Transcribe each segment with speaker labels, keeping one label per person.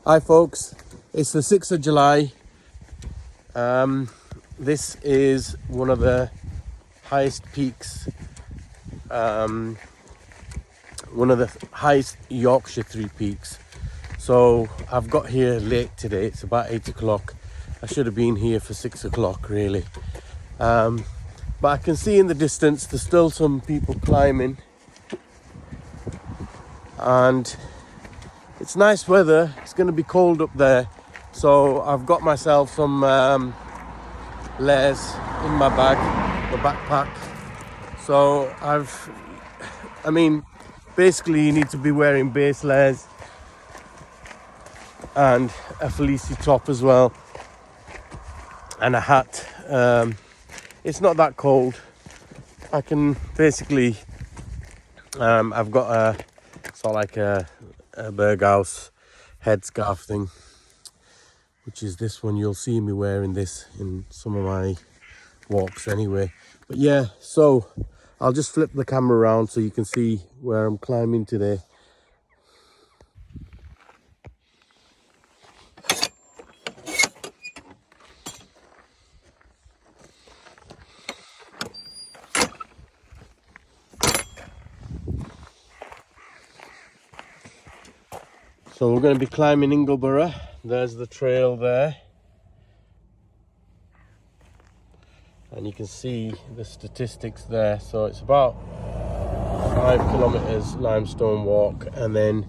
Speaker 1: Hi folks, it's the 6th of July. This is one of the highest peaks, one of the highest Yorkshire three peaks. So I've got here late today, it's about 8 o'clock. I should have been here for 6 o'clock really. But I can see in the distance there's still some people climbing. And it's nice weather. It's going to be cold up there, so I've got myself some layers in my bag, the backpack. So basically you need to be wearing base layers and a fleecy top as well, and a hat. It's not that cold. I can basically, I've got a sort of like a Berghaus headscarf thing, which is this one. You'll see me wearing this in some of my walks anyway. But yeah, so I'll just flip the camera around so you can see where I'm climbing today. So we're going to be climbing Ingleborough. There's the trail there. And you can see the statistics there. So it's about 5 kilometers limestone walk, and then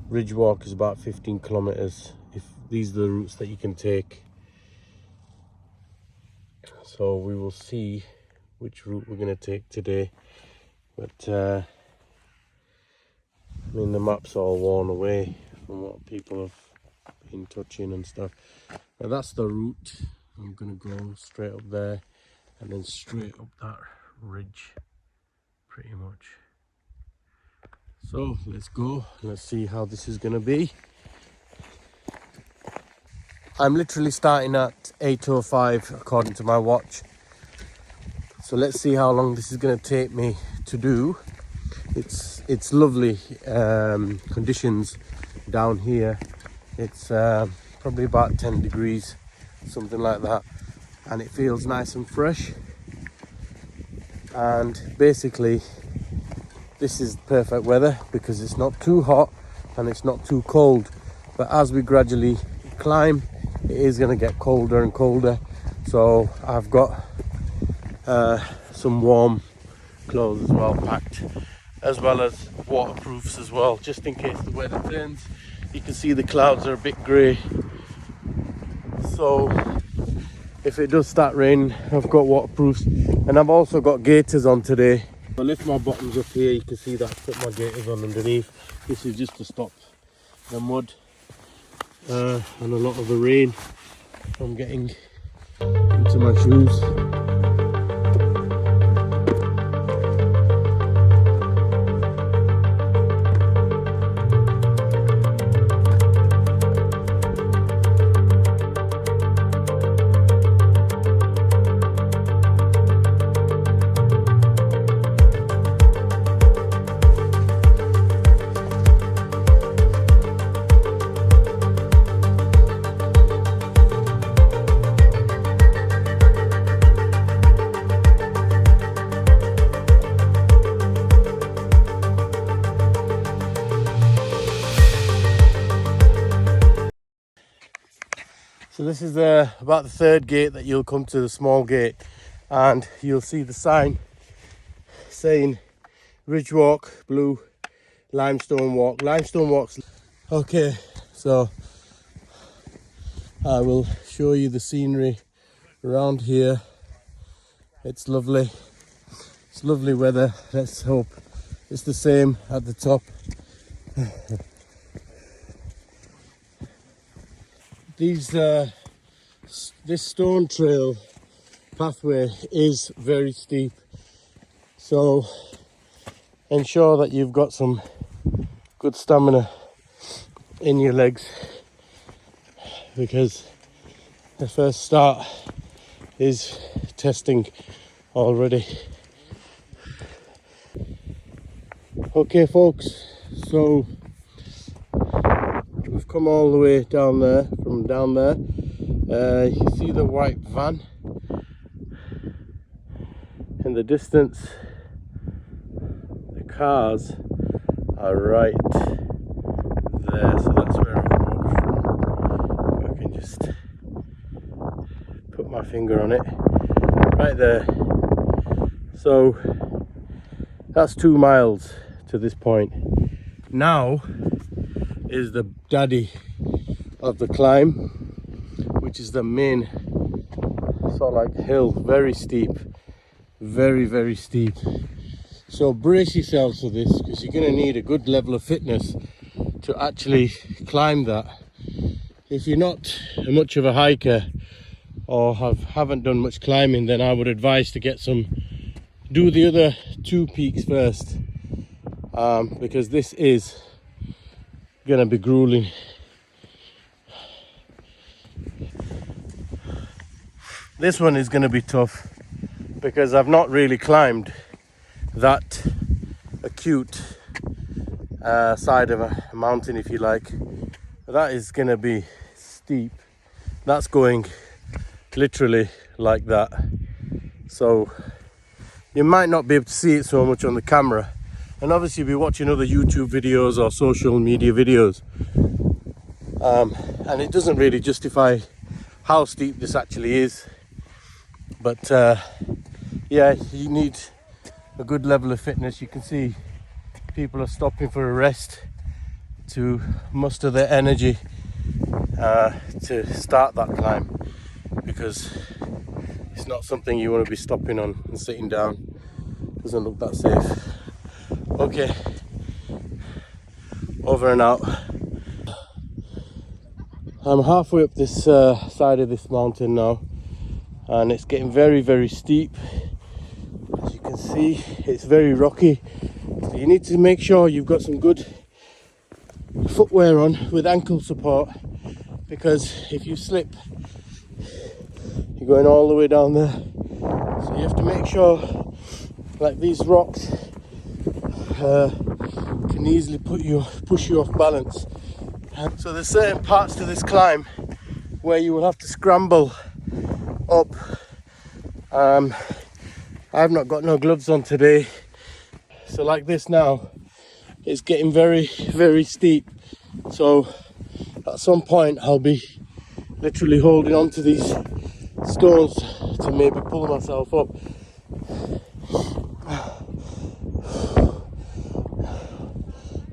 Speaker 1: ridge walk is about 15 kilometers. If these are the routes that you can take. So we will see which route we're going to take today. But the map's all worn away from what people have been touching and stuff. Now that's the route. I'm gonna go straight up there and then straight up that ridge pretty much. So let's go, let's see how this is gonna be. I'm literally starting at 8:05 according to my watch. So let's see how long this is gonna take me to do. It's lovely conditions down here. It's probably about 10 degrees, something like that, and it feels nice and fresh. And basically this is perfect weather because it's not too hot and it's not too cold. But as we gradually climb, it is going to get colder and colder. So I've got some warm clothes as well packed, as well as waterproofs as well, just in case the weather turns. You can see the clouds are a bit grey, so if it does start raining, I've got waterproofs. And I've also got gaiters on today. I lift my bottoms up here, you can see that I put my gaiters on underneath. This is just to stop the mud and a lot of the rain from getting into my shoes. So this is about the third gate that you'll come to, the small gate, and you'll see the sign saying Ridge Walk, blue, Limestone Walk. Limestone Walks. Okay, so I will show you the scenery around here. It's lovely. It's lovely weather. Let's hope it's the same at the top. This stone trail pathway is very steep, so ensure that you've got some good stamina in your legs, because the first start is testing already. Okay folks, so we've come all the way down there, from down there. You see the white van in the distance. The cars are right there, so that's where I walked from. I can just put my finger on it right there. So that's 2 miles to this point. Now is the daddy of the climb, which is the main sort of like hill, very steep, very steep. So brace yourselves for this, because you're going to need a good level of fitness to actually climb that. If you're not much of a hiker or haven't done much climbing, then I would advise to do the other 2 peaks first, because this is going to be grueling. This one is going to be tough because I've not really climbed that acute side of a mountain, if you like. That is going to be steep. That's going literally like that. So you might not be able to see it so much on the camera, and obviously you'll be watching other YouTube videos or social media videos, and it doesn't really justify how steep this actually is. But yeah, you need a good level of fitness. You can see people are stopping for a rest to muster their energy to start that climb, because it's not something you want to be stopping on and sitting down. Doesn't look that safe. Okay, over and out. I'm halfway up this side of this mountain now, and it's getting very steep. As you can see, it's very rocky, so you need to make sure you've got some good footwear on with ankle support, because if you slip, you're going all the way down there. So you have to make sure, like these rocks can easily push you off balance. So there's certain parts to this climb where you will have to scramble up. I've not got no gloves on today, so like this now, it's getting very steep. So at some point I'll be literally holding on to these stones to maybe pull myself up.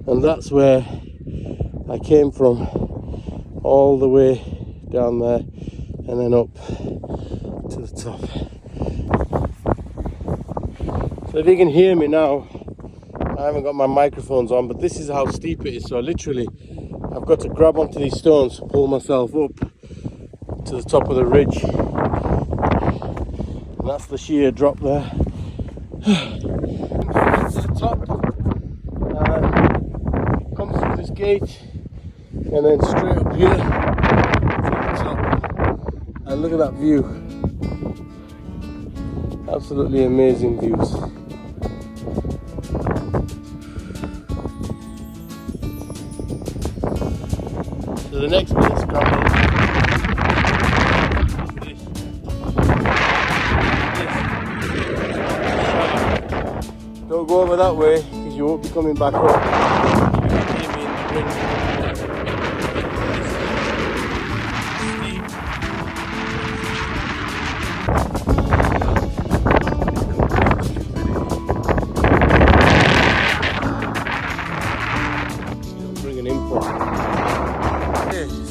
Speaker 1: And that's where I came from, all the way down there and then up to the top. So if you can hear me now, I haven't got my microphones on, but this is how steep it is. So literally I've got to grab onto these stones to pull myself up to the top of the ridge. And that's the sheer drop there. To the top, come through this gate and then straight up here to the top. And look at that view. Absolutely amazing views. So the next bit is scrambling. Don't go over that way because you won't be coming back up.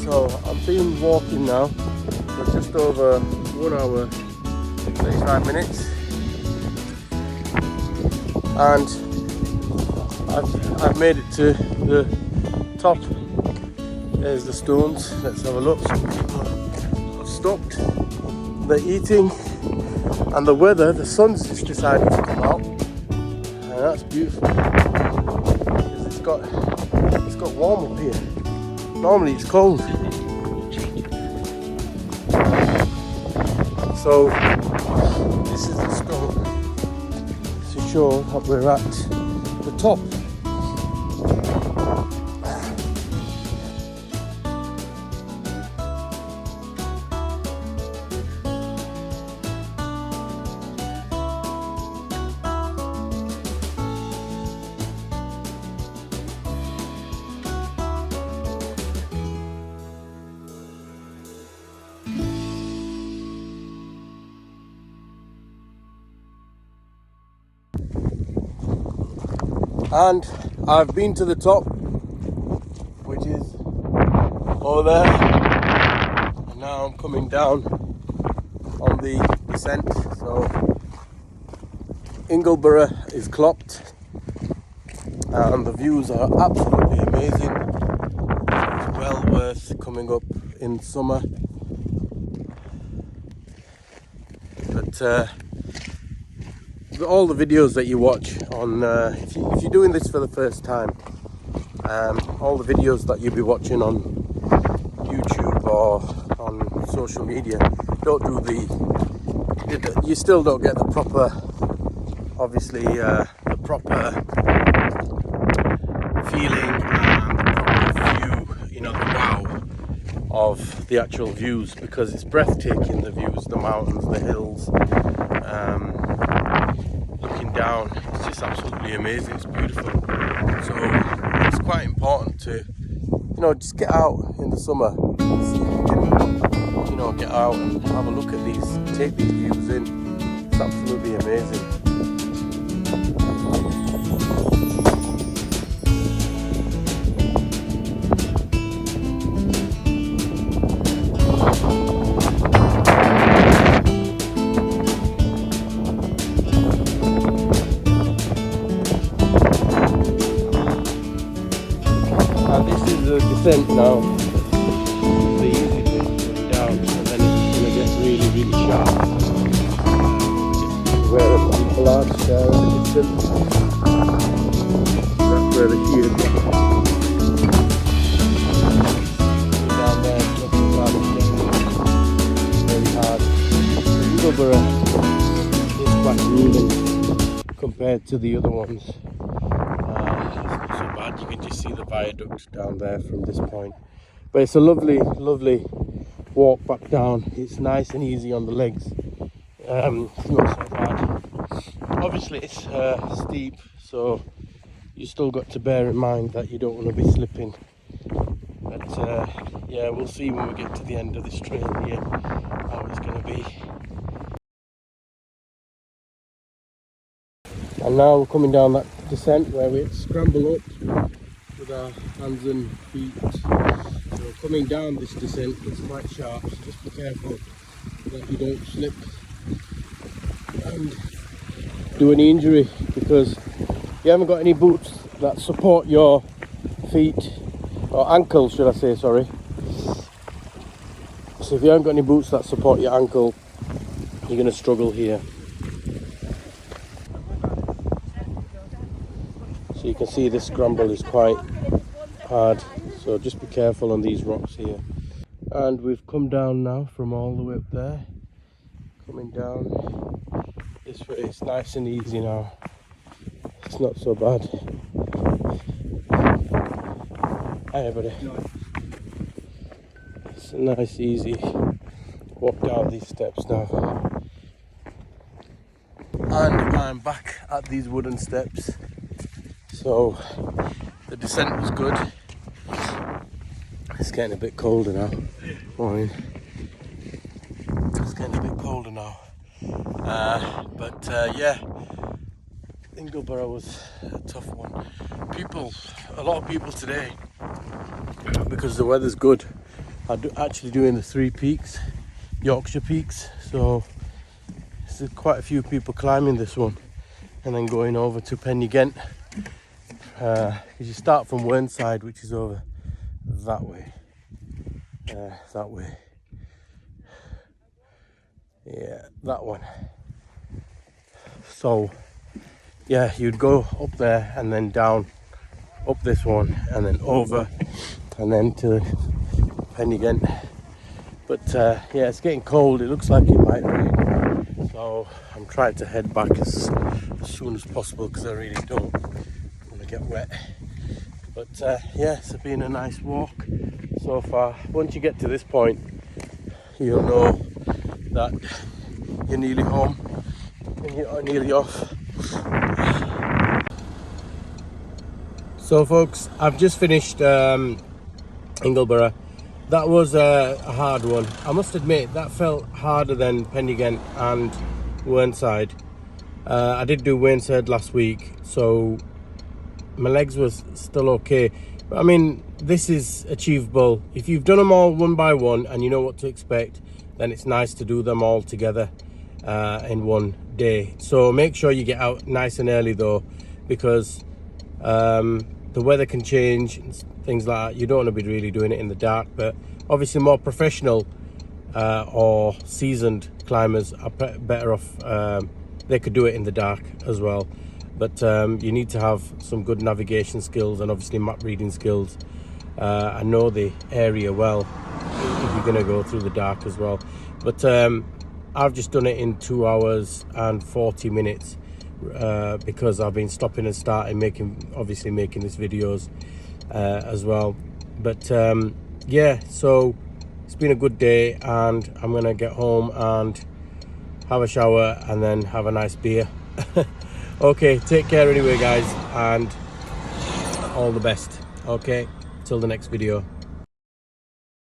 Speaker 1: So I've been walking now for just over 1 hour, 35 minutes, and I've made it to the top. There's the stones. Let's have a look. Some people have stopped. They're eating, and the weather, the sun's just decided to come out, and that's beautiful because it's got warm up here. Normally it's cold. So this is the stone to show that we're at the top. And I've been to the top, which is over there, and now I'm coming down on the descent. So Ingleborough is clocked, and the views are absolutely amazing. It's well worth coming up in summer. But all the videos that you watch on, if you're doing this for the first time, all the videos that you'll be watching on YouTube or on social media you still don't get the proper, obviously, the proper feeling and the proper view, the wow of the actual views, because it's breathtaking, the views, the mountains, the hills, looking down, it's just absolutely amazing, it's beautiful. So it's quite important to, just get out in the summer, see if you can, get out and have a look at these, take these views in. It's absolutely amazing. And this is the descent now, the easy bit going down, and then it's going to get really, really sharp. Where the people are there in the distance, that's where the shield is. Down there, looking down very hard. Ingleborough is quite grueling compared to the other ones. You can just see the viaduct down there from this point, but it's a lovely walk back down. It's nice and easy on the legs. It's not so bad. Obviously it's steep, so you still got to bear in mind that you don't want to be slipping, but yeah, we'll see when we get to the end of this trail here how it's going to be. And now we're coming down that descent where we scramble up with our hands and feet. So coming down this descent, it's quite sharp, so just be careful that you don't slip and do any injury, because you haven't got any boots that support your feet, or ankles should I say, sorry. So if you haven't got any boots that support your ankle, you're going to struggle here. So you can see this scramble is quite hard, so just be careful on these rocks here. And we've come down now from all the way up there, coming down this way. It's nice and easy now, it's not so bad. Hi everybody. It's a nice easy walk down these steps now. And I'm back at these wooden steps. So the descent was good. It's getting a bit colder now. Morning. It's getting a bit colder now. But yeah, Ingleborough was a tough one. A lot of people today, because the weather's good, are actually doing the 3 peaks, Yorkshire peaks. So there's quite a few people climbing this one and then going over to Pen-y-Ghent. Because you start from Whernside, which is over that way. Yeah, that one. So yeah, you'd go up there and then down, up this one, and then over, and then to Pen-y-Ghent. But yeah, it's getting cold. It looks like it might rain, so I'm trying to head back as soon as possible, because I really don't want to get wet. But yeah, it's been a nice walk so far. Once you get to this point, you'll know that you're nearly home and you're nearly off. So folks, I've just finished Ingleborough. That was a hard one. I must admit, that felt harder than Pen-y-Ghent and Whernside. I did do Whernside last week, so my legs were still okay. But I mean, this is achievable. If you've done them all one by one and you know what to expect, then it's nice to do them all together in one day. So make sure you get out nice and early though, because the weather can change and things like that. You don't want to be really doing it in the dark, but obviously more professional or seasoned climbers are better off. They could do it in the dark as well, but you need to have some good navigation skills and obviously map reading skills and know the area well if you're going to go through the dark as well. But I've just done it in 2 hours and 40 minutes because I've been stopping and starting making these videos as well. But yeah, so it's been a good day, and I'm gonna get home and have a shower and then have a nice beer. Okay, take care anyway guys, and all the best. Okay, till the next video.